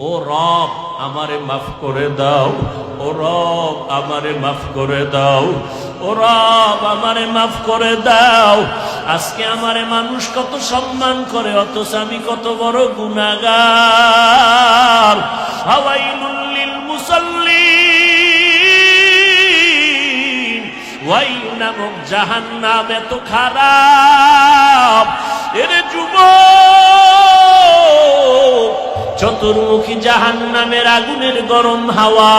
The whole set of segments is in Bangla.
ও রব আমারে মাফ করে দাও, ও রব আমারে মাফ করে দাও, ও রব আমারে মাফ করে দাও। আজকে আমারে মানুষ কত সম্মান করে, অথচ আমি কত বড় গুনাহগার। হাওয়াইলুল লিল মুসাল্লিন, ওয়াইল নামক জাহান্নাম এত খারাপ। এর যুবক, চতুর্মুখী জাহান্নামের আগুনের গরম হাওয়া,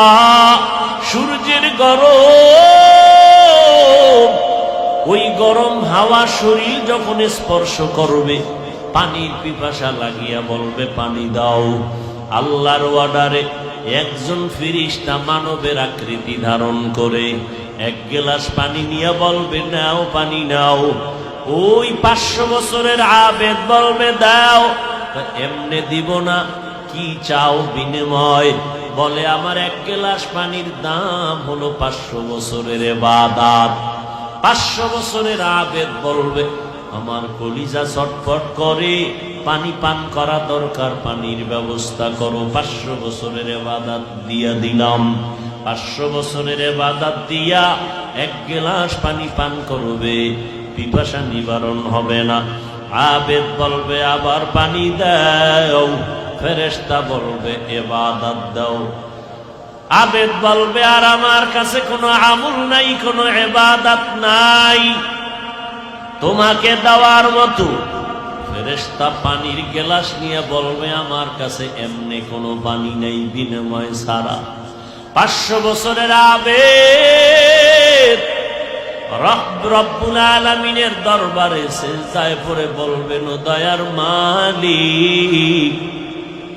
সূর্যের গরম, ওই গরম হাওয়া শরীর যখন স্পর্শ করবে, পানির পিপাসা লাগিয়া বলবে পানি দাও। আল্লাহর অর্ডারে একজন ফেরেশতা মানবের আকৃতি ধারণ করে এক গ্লাস পানি নিয়ে বলবে নাও, পানি নাও। ওই 500 বছরের আবেদ বলবে দাও। এমনে দিব না, কি চাও বিনিময়? বলে আমার এক গ্লাস পানির দাম হলো 500 বছরের ইবাদত। 500 বছরের আবেদ বলবে আমার কলিজা ছটফট করে, পানি পান করা দরকার, পানির ব্যবস্থা করো। 500 বছরের ইবাদত দিয়া দিলাম। 500 বছরের ইবাদত দিয়া এক গ্লাস পানি পান করবে, পিপাসা নিবারণ হবে না। আবেদ বলবে আবার পানি দাও। ফেরেশতা বলবে ইবাদত দাও। আবেদ বলবে আর আমার কাছে কোনো আমল নাই, কোনো ইবাদত নাই তোমাকে দেওয়ার মতো। ফেরেশতা পানির গ্লাস নিয়ে বলবে আমার কাছে এমনি কোনো পানি নেই বিনিময় ছাড়া। 500 বছরের আবেদ রব্বুল আলামিনের দরবারে সিজদায় পড়ে বলবেন ও দয়ার মালিক,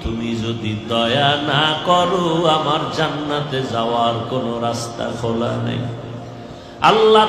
তুমি যদি দয়া না করো আমার জান্নাতে যাওয়ার কোনো রাস্তা খোলা নেই। আল্লাহ